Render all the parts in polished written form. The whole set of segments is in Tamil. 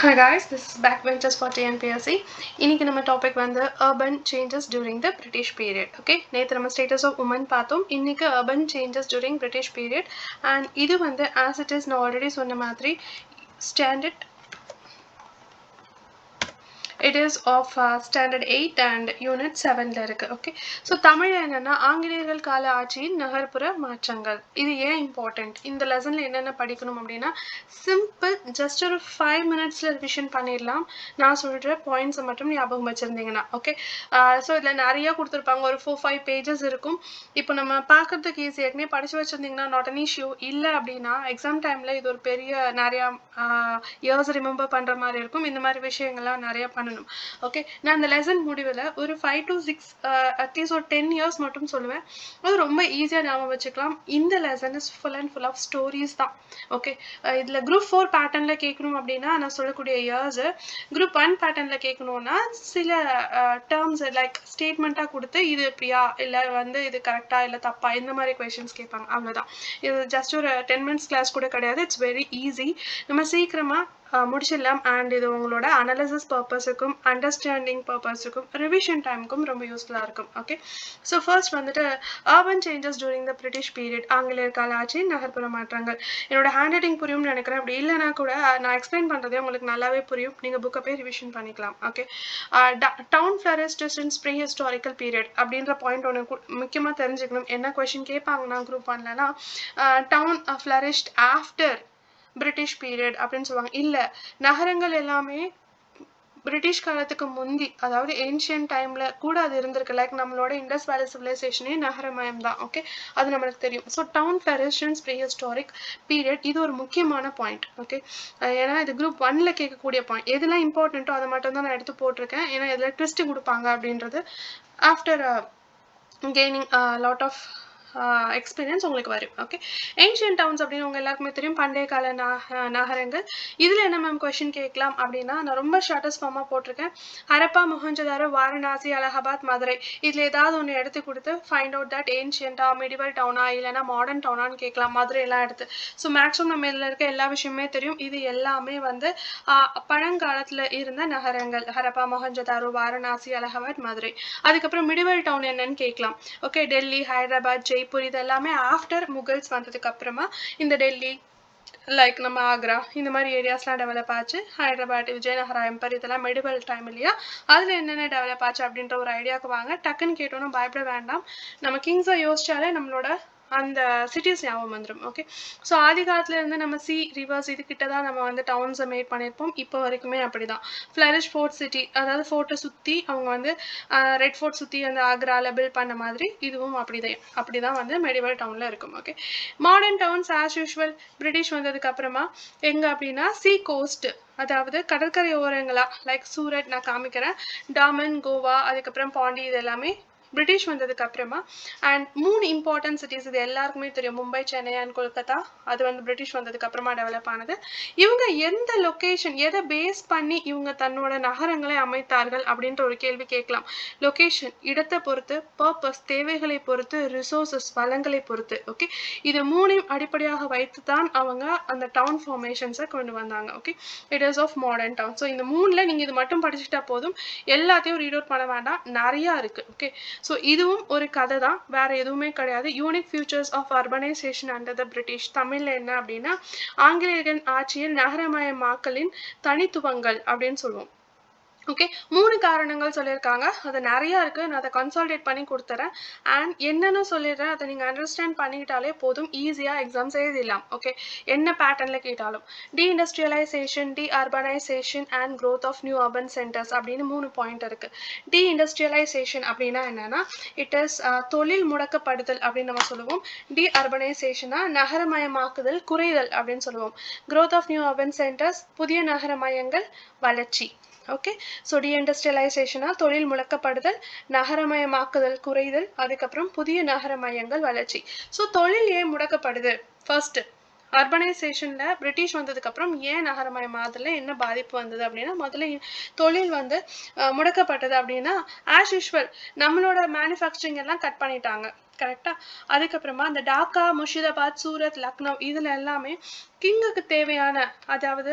Hi guys, this is Backbenchers for TNPSC. இன்னைக்கு நம்ம டாபிக் வந்து urban changes during the British period. Okay, நேத்து நம்ம status of women பார்த்தோம். இன்னைக்கு urban changes during British period and இது வந்து as it is நான் already சொன்ன மாதிரி standard it is of standard 8 and unit 7 ல இருக்கு. ஓகே, ஸோ தமிழ் என்னன்னா ஆங்கிலேயர்கள் கால ஆட்சியின் நகர்ப்புற மாற்றங்கள். இது ஏன் இம்பார்ட்டன்ட், இந்த லெசன்ல என்னென்ன படிக்கணும் அப்படின்னா சிம்பிள் ஜஸ்ட் ஒரு 5 மினிட்ஸ்ல ரிவிஷன் பண்ணிடலாம். நான் சொல்ற பாயிண்ட்ஸை மட்டும் ஞாபகம் வச்சிருந்தீங்கன்னா ஓகே. ஸோ இதில் நிறைய கொடுத்துருப்பாங்க, ஒரு 4-5 பேஜஸ் இருக்கும். இப்போ நம்ம பார்க்கறதுக்கு ஈஸி, ஏற்கனவே படிச்சு வச்சிருந்தீங்கன்னா நாட் அன் இஷ்யூ. இல்லை அப்படின்னா எக்ஸாம் டைம்ல இது ஒரு பெரிய நிறையா இயர்ஸ் ரிமெம்பர் பண்ற மாதிரி இருக்கும். இந்த மாதிரி விஷயங்கள்லாம் நிறைய பண்ணணும். ஓகே, நான் அந்த லெசன் முடிவில் ஒரு 5 to 6 அட்லீஸ்ட் ஒரு 10 இயர்ஸ் மட்டும் சொல்லுவேன். அது ரொம்ப ஈஸியாக ஞாபகம் வச்சுக்கலாம். இந்த lesson is full and full of stories தான். ஓகே, இதில் குரூப் 4 பேட்டர்னில் கேட்கணும் அப்படின்னா நான் சொல்லக்கூடிய இயர்ஸ், குரூப் 1 பேட்டர்னில் கேட்கணும்னா சில டேர்ம்ஸ் லைக் ஸ்டேட்மெண்ட்டாக கொடுத்து இது இப்படியா இல்லை வந்து இது கரெக்டா இல்லை தப்பா இந்த மாதிரி கொஸ்டின்ஸ் கேட்பாங்க. அவ்வளோதான். இது ஜஸ்ட் ஒரு 10 மினிட்ஸ் கிளாஸ் கூட கிடையாது. It's very easy. நம்ம சீக்கிரமாக முடிச்சிடலாம். அண்ட் இது உங்களோட அனாலிசிஸ் பர்பஸுக்கும் அண்டர்ஸ்டாண்டிங் பர்பஸுக்கும் ரிவிஷன் டைமுக்கும் ரொம்ப யூஸ்ஃபுல்லாக இருக்கும். ஓகே, ஸோ ஃபர்ஸ்ட் வந்துட்டு urban changes during the British period, ஆங்கிலேயர் கால ஆட்சி நகர்ப்புற மாற்றங்கள். என்னோட ஹேண்ட் ரைட்டிங் புரியும்னு நினைக்கிறேன். அப்படி இல்லைனா கூட நான் எக்ஸ்பிளைன் பண்ணுறதே உங்களுக்கு நல்லாவே புரியும். நீங்கள் புக்கை போய் ரிவிஷன் பண்ணிக்கலாம். Okay, town flourished in pre historical period அப்படின்ற பாயிண்ட் ஒன்று முக்கியமாக தெரிஞ்சுக்கணும். என்ன கொஸ்டின் கேட்பாங்கன்னா குரூப் 1லனா town flourished after British period அப்படின்னு சொல்லுவாங்க. இல்ல, நகரங்கள் எல்லாமே பிரிட்டிஷ் காலத்துக்கு முந்தி, அதாவது ஏன்ஷியன்ட் டைம்ல கூட அது இருந்திருக்கு. லைக் நம்மளோட இண்டஸ் வேலி சிவிலைசேஷனே நகரமயம் தான். ஓகே, அது நம்மளுக்கு தெரியும். So town flourished prehistoric period இது ஒரு முக்கியமான பாயிண்ட். ஓகே, ஏன்னா இது குரூப் 1ல கேட்கக்கூடிய பாயிண்ட். எதெல்லாம் இம்பார்ட்டண்ட்டோ அதை மட்டும் தான் நான் எடுத்து போட்டிருக்கேன். ஏன்னா இதில் ட்விஸ்ட் கொடுப்பாங்க அப்படின்றது after gaining lot of experience உங்களுக்கு வரும். ஓகே, ஏன்ஷியன்ட் டவுன்ஸ் அப்படின்னு உங்க எல்லாருக்குமே தெரியும், பண்டைய கால நகரங்கள். இதுல என்ன மேம் கொஸ்டின் கேட்கலாம் அப்படின்னா நான் ரொம்ப ஷார்ட்டஸ்ட் ஃபார்மா போட்டிருக்கேன். ஹரப்பா, மொஹஞ்சதாரோ, வாரணாசி, அலகாபாத், மதுரை. இதுல ஏதாவது ஒன்று எடுத்து கொடுத்து ஃபைண்ட் அவுட் தட் ஏன்ஷியன்டா, மிடிவல் டவுனா இல்லைன்னா மாடர்ன் டவுனான்னு கேட்கலாம். மதுரை எல்லாம் எடுத்து. ஸோ மேக்ஸிமம் நம்ம இதில் இருக்க எல்லா விஷயமே தெரியும். இது எல்லாமே வந்து பழங்காலத்துல இருந்த நகரங்கள். ஹரப்பா, மொஹஞ்சதாரோ, வாரணாசி, அலகாபாத், மதுரை. அதுக்கப்புறம் மிடிவல் டவுன் என்னன்னு கேட்கலாம். ஓகே, டெல்லி, ஹைதராபாத், ஜெய்ப்பூர் இது எல்லாமே ஆஃப்டர் முகல்ஸ் வந்ததுக்கு அப்புறமா இந்த டெல்லி லைக் நம்ம ஆக்ரா இந்த மாதிரி ஏரியாஸ்லாம் டெவலப் ஆச்சு. ஹைதராபாத், விஜயநகரா எம்பர் இதெல்லாம் மெடிவல் டைம் இல்லையா, அதில் என்னென்ன டெவலப் ஆச்சு அப்படின்ற ஒரு ஐடியாவுக்கு வாங்க. டக்குன்னு கேட்டோன்னு பயப்பட வேண்டாம். நம்ம கிங்ஸை யோசிச்சாலே நம்மளோட அந்த சிட்டிஸ் ஞாபகம் வந்துடும். ஓகே, ஸோ ஆதி காலத்துல இருந்து நம்ம சி ரிவர்ஸ் இது கிட்ட தான் நம்ம வந்து டவுன்ஸை மேட் பண்ணியிருப்போம். இப்போ வரைக்குமே அப்படிதான். ஃப்ளரிஷ் ஃபோர்ட் சிட்டி, அதாவது ஃபோர்ட்டை சுற்றி அவங்க வந்து ரெட் ஃபோர்ட் சுற்றி அந்த ஆக்ரால பில்ட் பண்ண மாதிரி இதுவும் அப்படிதான் வந்து மெடிவல் டவுன்ல இருக்கும். Okay, modern towns as usual British வந்ததுக்கு அப்புறமா எங்க அப்படின்னா சி கோஸ்ட், அதாவது கடற்கரை ஓரங்களா லைக் சூரத் நான் காமிக்கிறேன், டாமன், கோவா, அதுக்கப்புறம் பாண்டி இது எல்லாமே பிரிட்டிஷ் வந்ததுக்கு அப்புறமா. அண்ட் 3 இம்பார்ட்டன்ட் சிட்டிஸ் இது எல்லாருக்குமே தெரியும், மும்பை, சென்னை அண்ட் கொல்கத்தா. அது வந்து பிரிட்டிஷ் வந்ததுக்கு அப்புறமா டெவலப் ஆனது. இவங்க எந்த லொகேஷன் எதை பேஸ் பண்ணி இவங்க தன்னோட நகரங்களை அமைத்தார்கள் அப்படின்ற ஒரு கேள்வி கேட்கலாம். லொகேஷன் இடத்தை பொறுத்து, பர்பஸ் தேவைகளை பொறுத்து, ரிசோர்சஸ் வளங்களை பொறுத்து. ஓகே, இது 3 அடிப்படையாக வைத்து தான் அவங்க அந்த டவுன் ஃபார்மேஷன்ஸை கொண்டு வந்தாங்க. Okay, it is of modern town. So இந்த 3ல நீங்க இது மட்டும் படிச்சுட்டா போதும், எல்லாத்தையும் ரீட் அவுட் பண்ண வேண்டாம், நிறைய இருக்கு. ஓகே, ஸோ இதுவும் ஒரு கதை தான், வேற எதுவுமே கிடையாது. Unique futures of urbanisation under the British. தமிழ்ல என்ன அப்படின்னா ஆங்கிலேயர்கள் ஆட்சியில் நகரமயமாக்கலின் தனித்துவங்கள் அப்படின்னு சொல்லுவோம். ஓகே, 3 காரணங்கள் சொல்லியிருக்காங்க. அது நிறைய இருக்கு, நான் அதை கன்சால்டேட் பண்ணி கொடுத்துறேன். அண்ட் என்னன்னு சொல்லிடுறேன், அதை நீங்க அண்டர்ஸ்டாண்ட் பண்ணிக்கிட்டாலே போதும், ஈஸியா எக்ஸாம்ஸ் எழுதிடலாம். ஓகே, என்ன பேட்டர்ன்ல கேட்டாலும். Deindustrialisation, deurbanisation and growth of new urban centres அப்படின்னு 3 பாயிண்ட் இருக்கு. டி இண்டஸ்ட்ரியலைசேஷன் அப்படின்னா என்னன்னா இட் இஸ் தொழில் முடக்கப்படுதல் அப்படின்னு நம்ம சொல்லுவோம். டி அர்பனைசேஷனா நகரமயமாக்குதல் குறைதல் அப்படின்னு சொல்லுவோம். Growth of new urban centres புதிய நகரமயங்கள் வளர்ச்சி. ஓகே, ஸோ டீஇண்டஸ்ட்ரியலைசேஷனா தொழில் முடக்கப்படுதல், நகரமயமாக்குதல் குறைதல், அதுக்கப்புறம் புதிய நகரமயங்கள் வளர்ச்சி. ஸோ தொழில் ஏன் முடக்கப்படுது? ஃபர்ஸ்ட் அர்பனைசேஷன்ல பிரிட்டிஷ் வந்ததுக்கு அப்புறம் ஏன் நகரமயமாதல என்ன பாதிப்பு வந்தது அப்படின்னா முதல்ல தொழில் வந்து முடக்கப்பட்டது. அப்படின்னா ஆஸ் யூஷுவல் நம்மளோட மேனுஃபேக்சரிங் எல்லாம் கட் பண்ணிட்டாங்க. கரெக்டா? அதுக்கப்புறமா அந்த டாக்கா, முர்ஷிதாபாத், சூரத், லக்னோ இதுல எல்லாமே கிங்குக்கு தேவையான அதாவது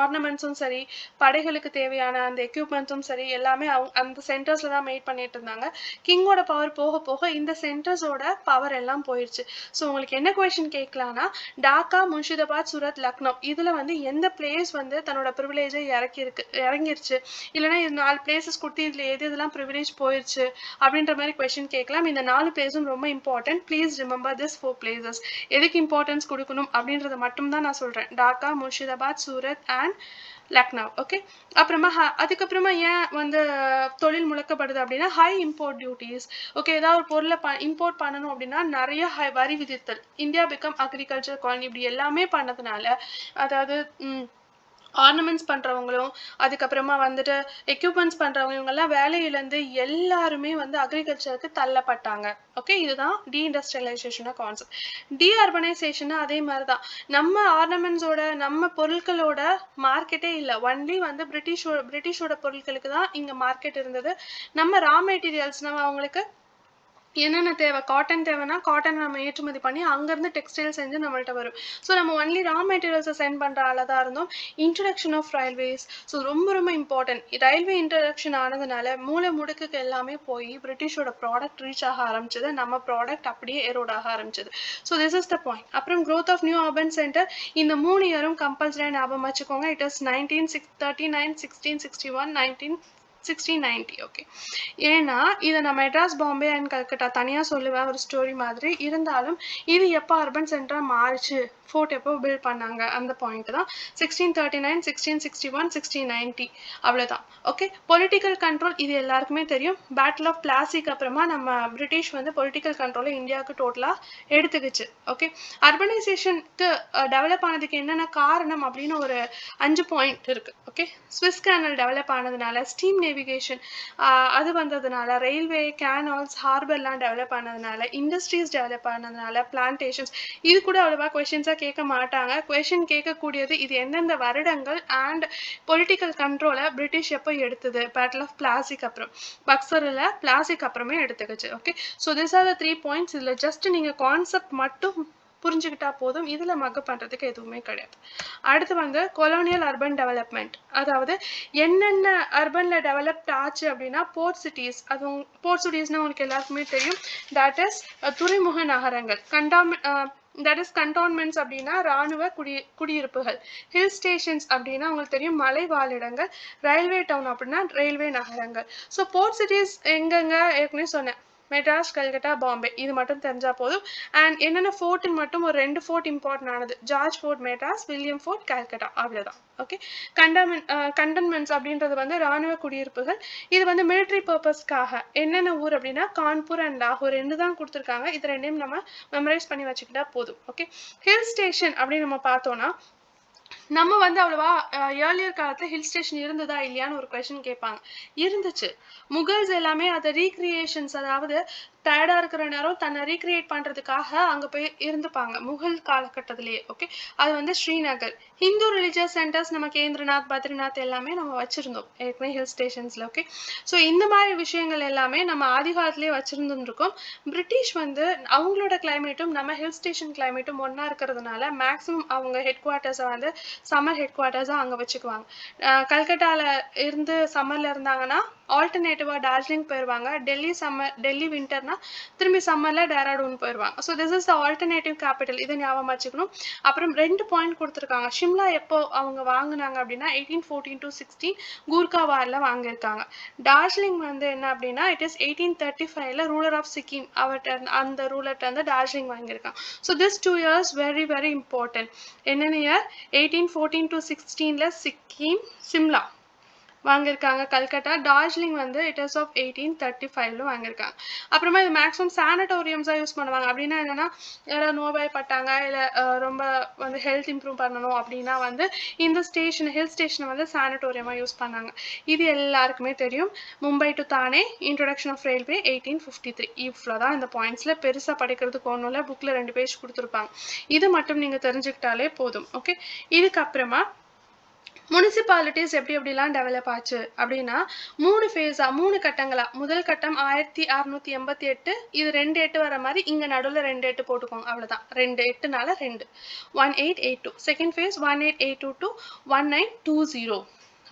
ஆர்னமெண்ட்ஸும் சரி படைகளுக்கு தேவையான அந்த எக்யூப்மெண்ட்ஸும் சரி எல்லாமே அந்த சென்டர்ஸ்ல தான் மேட் பண்ணிட்டு இருந்தாங்க. கிங்கோட பவர் போக போக இந்த சென்டர்ஸோட பவர் எல்லாம் போயிடுச்சு. ஸோ உங்களுக்கு என்ன கொஸ்டின் கேட்கலாம்னா டாக்கா, முர்ஷிதாபாத், சூரத், லக்னோ இதுல வந்து எந்த பிளேஸ் வந்து தன்னோட ப்ரிவிலேஜை இறங்கிருச்சு இல்லைன்னா இது 4 பிளேசஸ் கொடுத்து இதுல எதெல்லாம் ப்ரிவிலேஜ் போயிடுச்சு அப்படின்ற மாதிரி கொஸ்டின் கேட்கலாம். இந்த 4 பிளேஸும் ரொம்ப important. Please remember this 4 places. எதுக்கு இம்பார்ட்டன்ஸ் கொடுக்கணும் அப்படின்றத மட்டும் தான் நான் சொல்றேன். டாக்கா, முர்ஷிதாபாத், சூரத் அண்ட் லக்னோ. ஓகே, அப்புறமா அதுக்கப்புறமா ஏன் வந்து தொழில் முழக்கப்படுது அப்படின்னா ஹை இம்போர்ட் டியூட்டிஸ். ஓகே, ஏதாவது ஒரு பொருளை இம்போர்ட் பண்ணணும் அப்படின்னா நிறைய வரி விதித்தல். இந்தியா பிகம் அக்ரிகல்ச்சர் காலனி இப்படி எல்லாமே பண்ணதுனால அதாவது ஆர்னமெண்ட்ஸ் பண்றவங்களும் அதுக்கப்புறமா வந்துட்டு எக்யூப்மெண்ட்ஸ் பண்றவங்க இவங்கெல்லாம் வேலை இழந்து எல்லாருமே வந்து அக்ரிகல்ச்சருக்கு தள்ளப்பட்டாங்க. ஓகே, இதுதான் டீஇண்டஸ்ட்ரியலைசேஷன் கான்செப்ட். டீஅர்பனைசேஷன் அதே மாதிரிதான். நம்ம ஆர்னமெண்ட்ஸோட நம்ம பொருட்களோட மார்க்கெட்டே இல்லை. ஒன்லி வந்து பிரிட்டிஷோட பொருட்களுக்கு தான் இங்க மார்க்கெட் இருந்தது. நம்ம ரா மெட்டீரியல்ஸ் நம்ம அவங்களுக்கு என்னென்ன தேவை, காட்டன் தேவைன்னா காட்டன் நம்ம ஏற்றுமதி பண்ணி அங்கேருந்து டெக்ஸ்டைல் செஞ்சு நம்மள்ட்ட வரும். ஸோ நம்ம ஒன்லி ரா மெட்டீரியல்ஸை சென்ட் பண்ணுற ஆளாக தான் இருந்தோம். இன்ட்ரடக்ஷன் ஆஃப் ரயில்வேஸ் ஸோ ரொம்ப ரொம்ப இம்பார்ட்டன்ட். ரயில்வே இன்ட்ரடக்ஷன் ஆனதுனால மூளை முடுக்குக்கு எல்லாமே போய் பிரிட்டிஷோட ப்ராடக்ட் ரீச் ஆக ஆரம்பிச்சது. நம்ம ப்ராடக்ட் அப்படியே ஏரோட் ஆக ஆரம்பிச்சது. So this is the point. அப்புறம் growth of new urban centre இந்த 3 இயரும் கம்பல்சரியாக ஞாபகம் வச்சுக்கோங்க. It is 1939, 1661, 1690. ஓகே, ஏன்னா இதை நான் மெட்ராஸ், பாம்பே அண்ட் கல்கட்டா தனியாக சொல்லுவேன் ஒரு ஸ்டோரி மாதிரி. இருந்தாலும் இது எப்போ அர்பன் சென்டராக மாறிச்சு, ஃபோர்ட் எப்போ பில்ட் பண்ணாங்க அந்த பாயிண்ட் தான். 1639, 1661, 1690 அவ்வளோதான். ஓகே, பொலிட்டிக்கல் கண்ட்ரோல் இது எல்லாருக்குமே தெரியும். பேட்டில் ஆஃப் பிளாசிக்கு அப்புறமா நம்ம பிரிட்டிஷ் வந்து பொலிட்டிக்கல் கண்ட்ரோலை இந்தியாவுக்கு டோட்டலாக எடுத்துக்கிச்சு. ஓகே, அர்பனைசேஷனுக்கு டெவலப் ஆனதுக்கு என்னென்ன காரணம் அப்படின்னு ஒரு 5 பாயிண்ட் இருக்கு. ஓகே, ஸ்விஸ் கேனல் டெவலப் ஆனதுனால, ஸ்டீம் நேவிகேஷன் அது வந்ததுனால, ரயில்வே, கேனால்ஸ், ஹார்பர்லாம் டெவலப் ஆனதுனால, இண்டஸ்ட்ரீஸ் டெவலப் ஆனதுனால, பிளான்டேஷன்ஸ் இது கூட அவ்வளவா கொஸ்டின்ஸாக கேட்க மாட்டாங்க. கொஸ்டின் கேட்கக்கூடியது இது எந்தெந்த வருடங்கள் அண்ட் பொலிட்டிக்கல் கண்ட்ரோலை பிரிட்டிஷ் எப்போ எடுத்தது. பேட்டில் ஆஃப் பிளாசிக்கு அப்புறம், பக்சரில் பிளாசிக்கு அப்புறமே எடுத்துக்கிச்சு. Okay, so this are the 3 points. இதில் ஜஸ்ட் நீங்கள் கான்செப்ட் மட்டும் புரிஞ்சுக்கிட்டா போதும். இதுல மக பண்றதுக்கு எதுவுமே கிடையாது. அடுத்து வந்து கொலோனியல் அர்பன் டெவலப்மெண்ட். அதாவது என்னென்ன அர்பன்ல டெவலப்ட் ஆச்சு அப்படின்னா போர்ட் சிட்டிஸ். அதுவும் போர்ட் சிட்டிஸ்னா உங்களுக்கு எல்லாருக்குமே தெரியும். தட் இஸ் துறைமுக நகரங்கள். தட் இஸ் கண்டோன்மெண்ட்ஸ் அப்படின்னா ராணுவ குடியிருப்புகள். ஹில் ஸ்டேஷன்ஸ் அப்படின்னா உங்களுக்கு தெரியும் மலை வாழிடங்கள். ரயில்வே டவுன் அப்படின்னா ரயில்வே நகரங்கள். ஸோ போர்ட் சிட்டிஸ் எங்கெங்க ஏற்கனவே சொன்னேன், மெட்ராஸ், கல்கட்டா, பாம்பே இது மட்டும் தெரிஞ்சா போதும். அண்ட் என்னென்ன ஃபோர்ட்டுன்னு மட்டும் ஒரு 2 ஃபோர்ட் இம்பார்ட்டன் ஆனது. George fort Madras, William fort Calcutta, அவ்வளோதான். ஓகே, கண்டன்மெண்ட்ஸ் அப்படின்றது வந்து ராணுவ குடியிருப்புகள். இது வந்து மிலிட்ரி பர்பஸ்க்காக. என்னென்ன ஊர் அப்படின்னா கான்பூர் அண்ட் லாகூர் 2 தான் கொடுத்துருக்காங்க. இது 2யும் நம்ம மெமரைஸ் பண்ணி வச்சுக்கிட்டா போதும். ஓகே, ஹில் ஸ்டேஷன் அப்படின்னு நம்ம பார்த்தோம்னா நம்ம வந்து அவ்வளவா ஏர்லியர் காலத்துல ஹில் ஸ்டேஷன் இருந்ததா இல்லையான்னு ஒரு கொஸ்டின் கேட்பாங்க. இருந்துச்சு. முகல்ஸ் எல்லாமே அதை ரீக்ரியேஷன்ஸ் அதாவது டயர்டா இருக்கிற நேரம் தன்னை ரீக்ரியேட் பண்றதுக்காக அங்க போய் இருந்துப்பாங்க முகல் காலகட்டத்திலேயே. ஓகே, அது வந்து ஸ்ரீநகர். ஹிந்து ரிலிஜியஸ் சென்டர்ஸ் நம்ம கேந்திரநாத், பத்ரிநாத் எல்லாமே நம்ம வச்சிருந்தோம் ஏற்கனவே ஹில் ஸ்டேஷன்ஸ்ல. ஓகே, ஸோ இந்த மாதிரி விஷயங்கள் எல்லாமே நம்ம ஆதி காலத்திலேயே வச்சிருந்துருக்கோம். பிரிட்டிஷ் வந்து அவங்களோட கிளைமேட்டும் நம்ம ஹில் ஸ்டேஷன் கிளைமேட்டும் ஒன்னா இருக்கிறதுனால மேக்ஸிமம் அவங்க ஹெட் குவார்ட்டர்ஸை வந்து சம்மர் ஹெட் குவார்ட்டர்ஸாக அங்கே வச்சுக்குவாங்க. கல்கட்டால இருந்து சம்மர்ல இருந்தாங்கன்னா ஆல்டர்னேட்டிவா டார்ஜிலிங் போயிடுவாங்க. டெல்லி விண்டர்னா திரும்பி சம்மர்ல டேராடூன் போயிடுவாங்க. So this is the alternative capital. இதை ஞாபகம் வச்சுக்கணும். அப்புறம் 2 பாயிண்ட் கொடுத்துருக்காங்க. ஷிம்லா எப்போ அவங்க வாங்கினாங்க அப்படின்னா 1814 to 16 கூர்கா வார்ல வாங்கியிருக்காங்க. டார்ஜிலிங் வந்து என்ன அப்படின்னா இட் இஸ் 1835ல ரூலர் ஆஃப் சிக்கிம் அந்த ரூலர்ட்ட வந்து டார்ஜிலிங் வாங்கியிருக்காங்க. So this 2 years very very important. என்னென்ன இயர் 1814 to 16ல சிக்கிம், சிம்லா வாங்கியிருக்காங்க. கல்கட்டா, டார்ஜிலிங் வந்து இட் இஸ் ஆஃப் 1835ல வாங்கியிருக்காங்க. அப்புறமா இது மேக்ஸிமம் சானிட்டோரியம்ஸாக யூஸ் பண்ணுவாங்க. அப்படின்னா என்னன்னா யாராவது நோய்வாய்ப்பட்டாங்க இல்லை ரொம்ப வந்து ஹெல்த் இம்ப்ரூவ் பண்ணணும் அப்படின்னா வந்து இந்த ஹில் ஸ்டேஷனை வந்து சானிட்டோரியமாக யூஸ் பண்ணாங்க. இது எல்லாருக்குமே தெரியும். மும்பை டு தானே, இன்ட்ரோடக்ஷன் ஆஃப் ரயில்வே 1853. இவ்வளோதான் இந்த பாயிண்ட்ஸில். பெருசாக படிக்கிறதுக்கு ஒன்றும் இல்லை. புக்கில் 2 பேஜ் கொடுத்துருப்பாங்க. இது மட்டும் நீங்கள் தெரிஞ்சுக்கிட்டாலே போதும். ஓகே, இதுக்கப்புறமா முனிசிபாலிட்டிஸ் எப்படிலாம் டெவலப் ஆச்சு அப்படின்னா 3 ஃபேஸா 3 கட்டங்களா முதல் கட்டம் 1688 இது 2 8 வர மாதிரி இங்க நடுவுல 2 8 போட்டுக்கோங்க அவ்வளவுதான் 2 8னால 2 1882 செகண்ட் ஃபேஸ் 1882 to 1920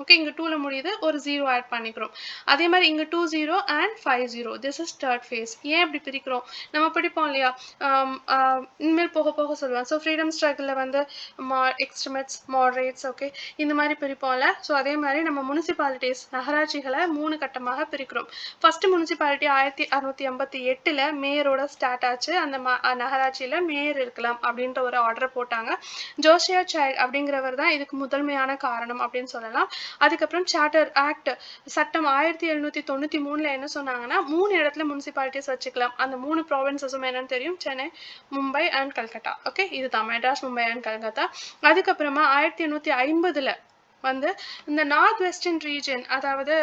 ஓகே இங்க 2ல முடியுது ஒரு 0 ஆட் பண்ணிக்கிறோம் அதே மாதிரி இங்க 20 and 50 this is third phase ஏன் இப்படி பிரிக்கிறோம் நம்ம படிப்போம் இல்லையா இனிமேல் போக போக சொல்லுவேன் ஸோ ஃப்ரீடம் ஸ்ட்ரகிள்ல வந்து எக்ஸ்ட்ரீமிஸ்ட்ஸ் மாடரேட்ஸ் ஓகே இந்த மாதிரி பிரிப்போம்ல ஸோ அதே மாதிரி நம்ம முனிசிபாலிட்டிஸ் நகராட்சிகளை 3 கட்டமாக பிரிக்கிறோம் ஃபர்ஸ்ட் முனிசிபாலிட்டி 1688ல மேயரோட ஸ்டார்ட் ஆச்சு அந்த நகராட்சியில மேயர் இருக்கலாம் அப்படின்ற ஒரு ஆர்டர் போட்டாங்க ஜோசியா சைல்ட் அப்படிங்கிறவர் தான் இதுக்கு முதன்மையான காரணம் அப்படின்னு சொல்லலாம் அதுக்கப்புறம் சார்ட்டர் ஆக்ட் சட்டம் 1793ல என்ன சொன்னாங்கன்னா 3 இடத்துல முனிசிபாலிட்டிஸ் வச்சுக்கலாம் அந்த 3 ப்ராவின்சஸும் என்னன்னு தெரியும் சென்னை மும்பை அண்ட் கல்கட்டா ஓகே இதுதான் மெட்ராஸ் மும்பை அண்ட் கல்கத்தா அதுக்கப்புறமா 1850ல வந்து இந்த நார்த் வெஸ்டர்ன் ரீஜன் அதாவது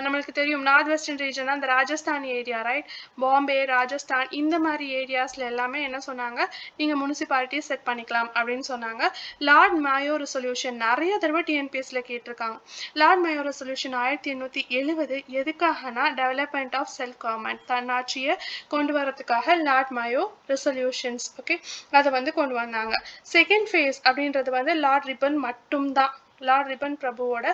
நம்மளுக்கு தெரியும் நார்த் வெஸ்டர்ன் ரீஜன் அந்த ராஜஸ்தான் ஏரியா ரைட் பாம்பே ராஜஸ்தான் இந்த மாதிரி ஏரியாஸ்ல எல்லாமே என்ன சொன்னாங்க நீங்க முனிசிபாலிட்டி செட் பண்ணிக்கலாம் அப்படின்னு சொன்னாங்க லார்ட் மயோ ரெசல்யூஷன் நிறைய தடவை டிஎன்பிஎஸ்ல கேட்டிருக்காங்க லார்ட் மயோ ரெசல்யூஷன் 1870 எதுக்காகனா டெவலப்மெண்ட் ஆஃப் செல்ஃப் கவர்மெண்ட் தன்னாட்சியை கொண்டு வரதுக்காக லார்ட் மயோ ரெசல்யூஷன்ஸ் ஓகே அதை வந்து கொண்டு வந்தாங்க செகண்ட் ஃபேஸ் அப்படின்றது வந்து லார்ட் ரிப்பன் மட்டும்தான் லார்ட் ரிப்பன் பிரபுவோட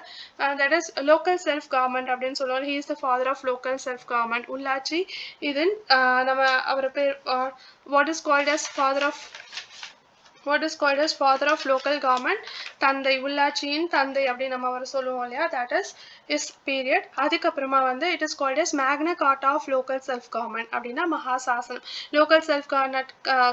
that is local self government அப்படின்னு சொல்லுவாங்க he is the father of local self government உள்ளாட்சி இது நம்ம அவர் பேர் what is called as father of local government தந்தை உள்ளாட்சியின் தந்தை அப்படி நம்ம அவர் சொல்லுவோம் இல்லையா that is his period அதுக்கப்புறமா வந்து it is called as magna carta of local self government அப்படின்னா மகாசாசனம் local self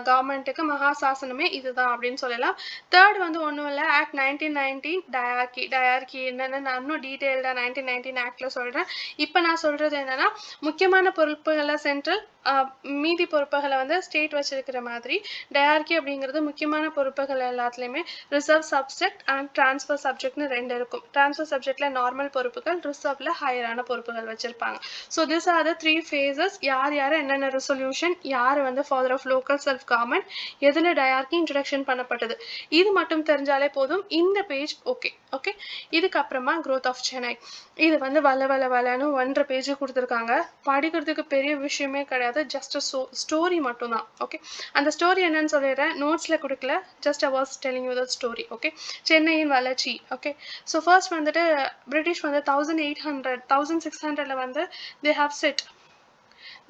governmentக்கு மகாசாசனமே இதுதான் அப்படின்னு சொல்லலாம் தேர்ட் வந்து ஒன்றும் இல்லை ஆக்ட் 1919 டயார்கி என்னன்னு நான் இன்னும் டீட்டெயில்டா 1919 ஆக்ட்ல சொல்றேன் இப்போ நான் சொல்றது என்னன்னா முக்கியமான பொறுப்புகளை சென்ட்ரல் மீதி பொறுப்புகளை வந்து ஸ்டேட் வச்சிருக்கிற மாதிரி டயார்கி அப்படிங்கிறது முக்கியமான பொறுப்புகள் எல்லாத்துலயுமே ரிசர்வ் சப்ஜெக்ட் அண்ட் டிரான்ஸ்ஃபர் சப்ஜெக்ட்னு 2 இருக்கும் டிரான்ஸ்ஃபர் சப்ஜெக்ட்ல நார்மல் பொறுப்புகள் ரிசர்வ்ல ஹையரான பொறுப்புகள் வச்சிருப்பாங்க so this are the 3 phases யார் என்னென்ன ரெசல்யூஷன் யார் வந்து father of local self government எதுல டயார்கி இன்ட்ரடக்ஷன் பண்ணப்பட்டது இது மட்டும் தெரிஞ்சாலே போதும் இந்த பேஜ் ஓகே ஓகே இதுக்கப்புறமா growth ஆஃப் சென்னை இது வந்து வளன்னு 1.5 பேஜ் கொடுத்துருக்காங்க படிக்கிறதுக்கு பெரிய விஷயமே கிடையாது ஜஸ்ட் ஸ்டோரி மட்டும்தான் ஓகே அந்த ஸ்டோரி என்னன்னு சொல்லிடுறேன் நோட்ஸ்ல கொடுக்கல just I was telling you the story okay சென்னையின் வளர்ச்சி ஓகே ஸோ ஃபர்ஸ்ட் வந்துட்டு பிரிட்டிஷ் வந்து 1600ல வந்து they have set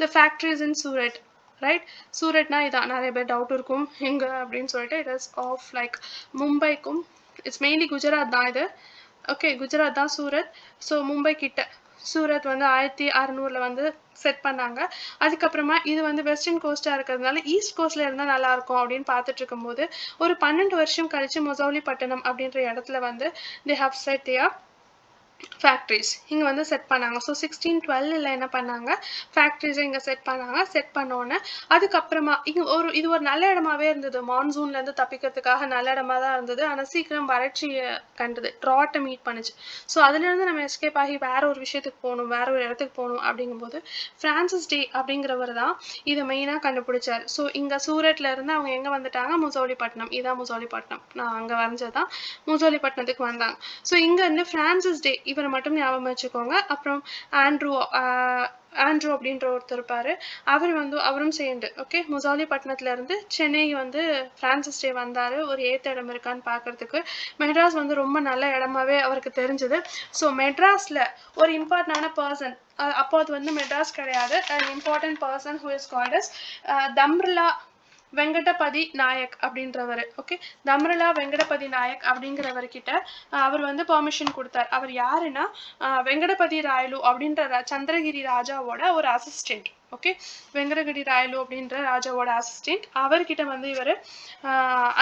the factories in Surat right சூரட்னா இதான் நிறைய பேர் டவுட் இருக்கும் எங்க அப்படின்னு சொல்லிட்டு இட் இஸ் ஆஃப் லைக் மும்பைக்கும் இட்ஸ் மெயின்லி குஜராத் தான் இது ஓகே குஜராத் தான் சூரத் ஸோ மும்பை கிட்ட சூரத் வந்து 1600ல வந்து செட் பண்ணாங்க அதுக்கப்புறமா இது வந்து வெஸ்டர்ன் கோஸ்டா இருக்கிறதுனால ஈஸ்ட் கோஸ்ட்ல இருந்தா நல்லா இருக்கும் அப்படின்னு பார்த்துட்டு இருக்கும்போது ஒரு 12 வருஷம் கழிச்சு மொசௌலிப்பட்டினம் அப்படின்ற இடத்துல வந்து they have set their factories இங்கே வந்து செட் பண்ணாங்க ஸோ 1612ல் என்ன பண்ணாங்க ஃபேக்ட்ரிஸை இங்கே செட் பண்ணாங்க செட் பண்ணோன்னே அதுக்கப்புறமா இங்கே இது ஒரு நல்ல இடமாவே இருந்தது மான்சூன்லேருந்து தப்பிக்கிறதுக்காக நல்ல இடமா தான் இருந்தது ஆனால் சீக்கிரம் வறட்சியை கண்டது ட்ராட்டை மீட் பண்ணுச்சு ஸோ அதுலேருந்து நம்ம எஸ்கேப் ஆகி வேற ஒரு விஷயத்துக்கு போகணும் வேற ஒரு இடத்துக்கு போகணும் அப்படிங்கும்போது ஃப்ரான்சிஸ் டே அப்படிங்கிறவர் தான் இதை மெயினாக கண்டுபிடிச்சார் ஸோ இங்கே சூரட்ல இருந்து அவங்க எங்கே வந்துட்டாங்க மொசௌலிப்பட்டினம் இதான் மொசௌலிப்பட்டினம் நான் அங்கே வரைஞ்சதான் மொசௌலிப்பட்டினத்துக்கு வந்தாங்க ஸோ இங்கே இருந்து ஃப்ரான்சிஸ் டே இவரை மட்டும் ஞாபகம் வச்சுக்கோங்க அப்புறம் ஆண்ட்ரூ அப்படின்ற ஒருத்தர் இருப்பாரு அவரும் சேர்ந்து ஓகே மொசௌலிப்பட்டினத்துல இருந்து சென்னை வந்து ஃப்ரான்சிஸ் டே வந்தாரு ஒரு ஏத்த இடம் இருக்கான்னு பாக்குறதுக்கு மெட்ராஸ் வந்து ரொம்ப நல்ல இடமாவே அவருக்கு தெரிஞ்சது ஸோ மெட்ராஸ்ல ஒரு இம்பார்ட்டன்டான பர்சன் அப்போ அது வந்து மெட்ராஸ் கிடையாது important person who is called as Damarla Venkatapathy Nayak அப்படின்றவர் ஓகே தம்ரலா வெங்கடபதி நாயக் அப்படிங்கிறவர் கிட்ட அவர் வந்து பெர்மிஷன் கொடுத்தார் அவர் யாருன்னா வெங்கடபதி ராயலு அப்படின்ற சந்திரகிரி ராஜாவோட ஒரு அசிஸ்டன்ட் ஓகே வெங்கடகிரி ராயலு அப்படின்ற ராஜாவோட அசிஸ்டன்ட் அவர்கிட்ட வந்து இவர்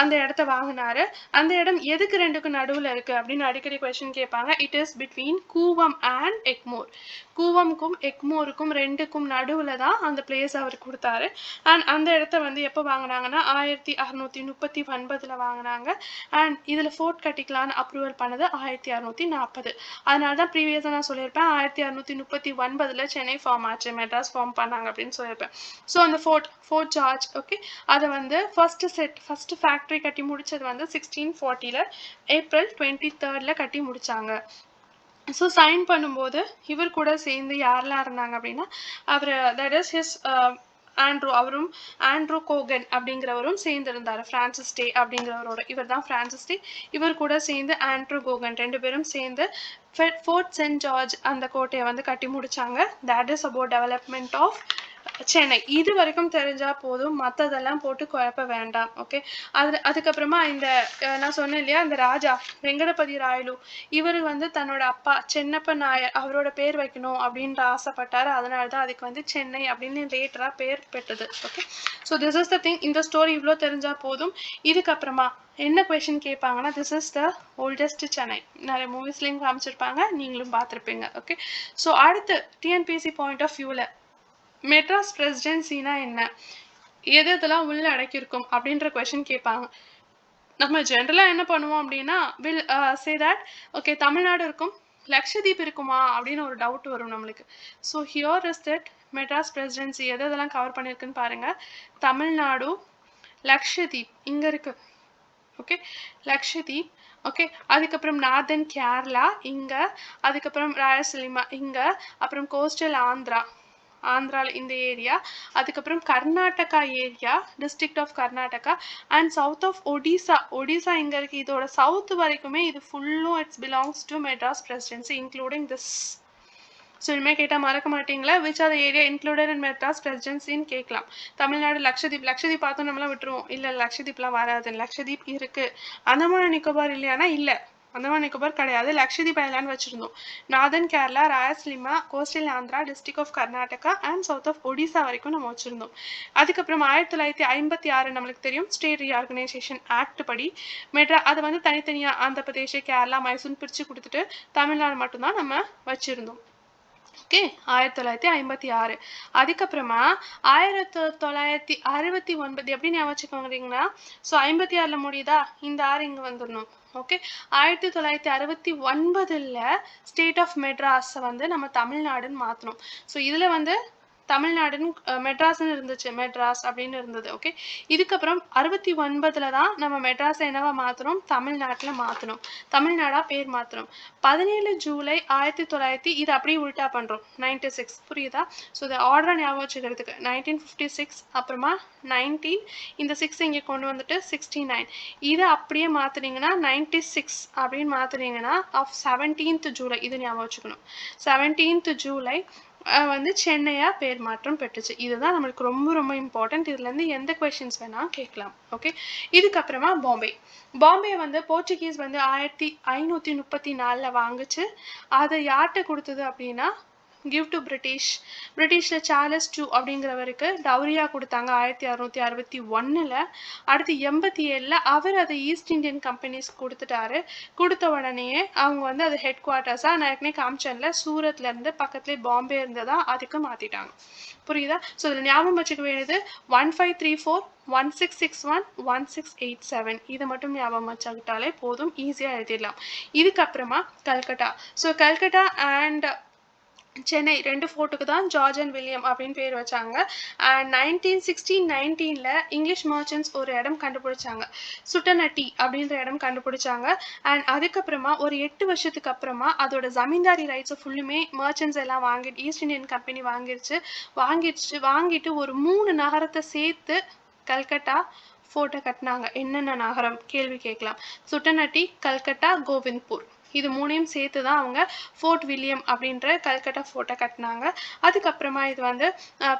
அந்த இடத்த வாங்கினாரு அந்த இடம் எதுக்கு ரெண்டுக்கும் நடுவில் இருக்கு அப்படின்னு அடிக்கடி கொஸ்டின் கேட்பாங்க it is between Cooum and Egmore கூவம்க்கும் எக்மோருக்கும் ரெண்டுக்கும் நடுவில் தான் அந்த பிளேஸ் அவர் கொடுத்தாரு அண்ட் அந்த இடத்த வந்து எப்போ வாங்கினாங்கன்னா 1639 வாங்கினாங்க அண்ட் இதில் ஃபோர்ட் கட்டிக்கலான்னு அப்ரூவல் பண்ணது 1640 அதனால தான் ப்ரீவியஸாக நான் சொல்லியிருப்பேன் 1639 சென்னை ஃபார்ம் ஆச்சு மெட்ராஸ் ஃபார்ம் பண்ண பண்ணாங்க அப்படின்னு சொல்லியிருப்பேன். ஸோ அந்த ஃபோர்ட் ஜார்ஜ் ஓகே அதை வந்து ஃபர்ஸ்ட் ஃபேக்ட்ரி கட்டி முடிச்சது வந்து 1640 ஏப்ரல் 23 கட்டி முடிச்சாங்க. ஸோ சைன் பண்ணும்போது இவர் கூட சேர்ந்து யாரெல்லாம் இருந்தாங்க அப்படின்னா அவர் தட் இஸ் ஹிஸ் ஆண்ட்ரூ கோகன் அப்படிங்கிறவரும் சேர்ந்து இருந்தார். பிரான்சிஸ் டே அப்படிங்கிறவரோட இவர் தான் பிரான்சிஸ் டே. இவர் கூட சேர்ந்து ஆண்ட்ரூ கோகன் 2 பேரும் சேர்ந்து ஃபோர்ட் சென்ட் ஜார்ஜ் அந்த கோட்டையை வந்து கட்டி முடிச்சாங்க. That is about development of Chennai. இது வரைக்கும் தெரிஞ்சா போதும், மற்றதெல்லாம் போட்டு குழப்ப வேண்டாம். ஓகே அதுக்கப்புறமா இந்த நான் சொன்னேன் இல்லையா இந்த ராஜா வெங்கடபதி ராயலு இவர் வந்து தன்னோட அப்பா சென்னப்ப நாயர் அவரோட பேர் வைக்கணும் அப்படின்ற ஆசைப்பட்டாரு. அதனாலதான் அதுக்கு வந்து சென்னை அப்படின்னு லேட்டரா பேர் பெற்றது. Okay so this is the thing. இந்த ஸ்டோரி இவ்வளோ தெரிஞ்சா போதும். இதுக்கப்புறமா என்ன கொஸ்டின் கேட்பாங்கன்னா this is the oldest Chennai. நிறைய மூவிஸ்லையும் காமிச்சிருப்பாங்க, நீங்களும் பார்த்துருப்பீங்க. ஓகே ஸோ அடுத்து டிஎன்பிஎஸ்சி பாயிண்ட் ஆஃப் வியூல மெட்ராஸ் பிரசிடென்சினா என்ன, எதெல்லாம் உள்ள அடக்கியிருக்கும் அப்படின்ற கொஸ்டின் கேட்பாங்க. நம்ம ஜென்ரலா என்ன பண்ணுவோம் அப்படின்னா will say that okay Tamil Nadu இருக்கும், லக்ஷதீப் இருக்குமா அப்படின்னு ஒரு டவுட் வரும் நம்மளுக்கு. So here is that Madras presidency எதெல்லாம் கவர் பண்ணியிருக்குன்னு பாருங்க. தமிழ்நாடு, லக்ஷதீப் இங்க இருக்கு. ஓகே லக்ஷதீப். ஓகே அதுக்கப்புறம் நார்தன் கேரளா இங்க, அதுக்கப்புறம் ராயலசீமா இங்க, அப்புறம் கோஸ்டல் ஆந்திரால இந்த ஏரியா, அதுக்கப்புறம் Karnataka area district of Karnataka and south of Odisha இங்க இருக்கு. இதோட சவுத் வரைக்குமே இது ஃபுல்லும் it's belongs to Madras presidency including this. So இனிமேல் கேட்டால் மறக்க மாட்டீங்களா which are area included in Madras பிரசிடென்சின்னு கேட்கலாம். தமிழ்நாடு லக்ஷதீப் பார்த்தோம் நம்மளாம் விட்டுருவோம். இல்லை லக்ஷதீப்லாம் வராது. லக்ஷதீப் இருக்கு. அந்தமான் நிக்கோபார் இல்லையானா இல்லை, அந்தமான் நிக்கோபார் கிடையாது. லக்ஷதீப் ஐலாண்ட் வச்சிருந்தோம். Northern Kerala, Rayalaseema, coastal Andhra, district of Karnataka and south of Odisha வரைக்கும் நம்ம வச்சிருந்தோம். அதுக்கப்புறம் 1956 நம்மளுக்கு தெரியும் ஸ்டேட் ரீஆர்கனைசேஷன் ஆக்ட் படி அது வந்து தனித்தனியா ஆந்திர பிரதேஷ், கேரளா, மைசூர் பிரிச்சு கொடுத்துட்டு தமிழ்நாடு மட்டும்தான் நம்ம வச்சிருந்தோம். ஓகே 1956. அதுக்கப்புறமா 1969 எப்படி ஞாபகம் வச்சுக்கோங்கிறீங்கன்னா ஸோ 56 முடியுதா, இந்த 6 இங்க வந்துடணும். ஓகே 1969 ஸ்டேட் ஆஃப் மெட்ராஸை வந்து நம்ம தமிழ்நாடுன்னு மாற்றணும். ஸோ இதில் வந்து தமிழ்நாடுன்னு மெட்ராஸ்ன்னு இருந்துச்சு, மெட்ராஸ் அப்படின்னு இருந்தது. ஓகே இதுக்கப்புறம் 69 தான் நம்ம மெட்ராஸை என்னவா மாற்றணும், தமிழ்நாட்டில் மாற்றணும், தமிழ்நாடா பேர் மாற்றணும். 17 ஜூலை 1900 இது அப்படியே உல்ட்டா பண்ணுறோம் 96. புரியுதா? ஸோ இதை ஆர்டரை ஞாபகம் வச்சுக்கிறதுக்கு 1956 அப்புறமா 19 இந்த 6 இங்கே கொண்டு வந்துட்டு 69 இதை அப்படியே மாற்றுனீங்கன்னா 96 அப்படின்னு மாற்றுனீங்கன்னா ஆஃப் 17th ஜூலை இது ஞாபகம் வச்சுக்கணும். 17th ஜூலை வந்து சென்னையா பேர் மாற்றம் பெற்றுச்சு. இதுதான் நம்மளுக்கு ரொம்ப ரொம்ப இம்பார்ட்டன்ட். இதுல இருந்து எந்த கொஸ்டின்ஸ் வேணா கேட்கலாம். ஓகே இதுக்கப்புறமா பாம்பே வந்து போர்ச்சுகீஸ் வந்து 1534 வாங்குச்சு. அதை யார்கிட்ட கொடுத்தது அப்படின்னா கிவ் டு பிரிட்டிஷ்ல சார்லஸ் டூ அப்படிங்கிறவருக்கு டவுரியா கொடுத்தாங்க 1661. அடுத்து 87 அவர் அதை ஈஸ்ட் இந்தியன் கம்பெனிஸ் கொடுத்துட்டாரு. கொடுத்த உடனேயே அவங்க வந்து அது ஹெட் குவார்ட்டர்ஸா நான் ஏற்கனவே காமிச்சேன்ல சூரத்ல இருந்து பக்கத்துலேயே பாம்பே இருந்ததா அதுக்கு மாத்திட்டாங்க. புரியுதா? ஸோ இதில் ஞாபகம் வச்சுக்க வேண்டியது 1534 1661 1687 இதை மட்டும் ஞாபகம் வச்சுக்கிட்டாலே போதும், ஈஸியா எழுதிடலாம். இதுக்கப்புறமா கல்கட்டா. ஸோ கல்கட்டா அண்ட் சென்னை 2 ஃபோர்ட்டுக்கு தான் ஜார்ஜ் அண்ட் வில்லியம் அப்படின்னு பேர் வச்சாங்க. அண்ட் 1919 இங்கிலீஷ் மர்ச்சன்ட்ஸ் ஒரு இடம் கண்டுபிடிச்சாங்க, சுட்டநட்டி அப்படின்ற இடம் கண்டுபிடிச்சாங்க. அண்ட் அதுக்கப்புறமா ஒரு 8 வருஷத்துக்கு அப்புறமா அதோட ஜமீன்தாரி ரைட்ஸை ஃபுல்லுமே மர்ச்சன்ட்ஸ் எல்லாம் வாங்கிட்டு ஈஸ்ட் இந்தியன் கம்பெனி வாங்கிட்டு ஒரு 3 நகரத்தை சேர்த்து கல்கட்டா ஃபோர்ட்டை கட்டினாங்க. என்னென்ன நகரம் கேள்வி கேட்கலாம். சுட்டநட்டி, கல்கட்டா, கோவிந்த்பூர் இது 3ஐயும் சேர்த்து தான் அவங்க ஃபோர்ட் வில்லியம் அப்படின்ற கல்கட்டா ஃபோர்ட்டை கட்டினாங்க. அதுக்கப்புறமா இது வந்து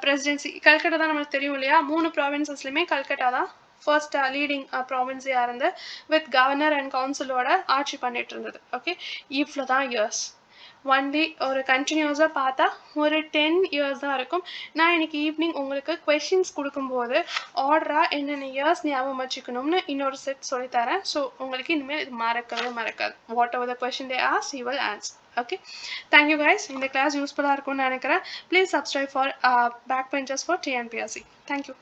பிரசிடென்சி கல்கட்டா தான் நம்மளுக்கு தெரியும் இல்லையா. 3 ப்ராவின்சஸ்லையுமே கல்கட்டா தான் ஃபர்ஸ்ட் லீடிங் ப்ராவின்ஸியாக இருந்து வித் கவர்னர் அண்ட் கவுன்சிலோட ஆட்சி பண்ணிட்டு இருந்தது. ஓகே இவ்வளோதான் இயர்ஸ். ஒன்லி ஒரு கண்டினியூஸாக பார்த்தா ஒரு 10 இயர்ஸ் தான் இருக்கும். நான் இன்னைக்கு ஈவினிங் உங்களுக்கு கொஸ்டின்ஸ் கொடுக்கும்போது ஆர்டராக என்னென்ன இயர்ஸ் ஞாபகம் வச்சுக்கணும்னு இன்னொரு செட் சொல்லித்தரேன். ஸோ உங்களுக்கு இனிமேல் இது மறக்காது. Whatever the question they ask you will answer. Okay thank you guys. இந்த கிளாஸ் யூஸ்ஃபுல்லாக இருக்கும்னு நினைக்கிறேன். Please subscribe for back benchers for TNPSC. Thank you.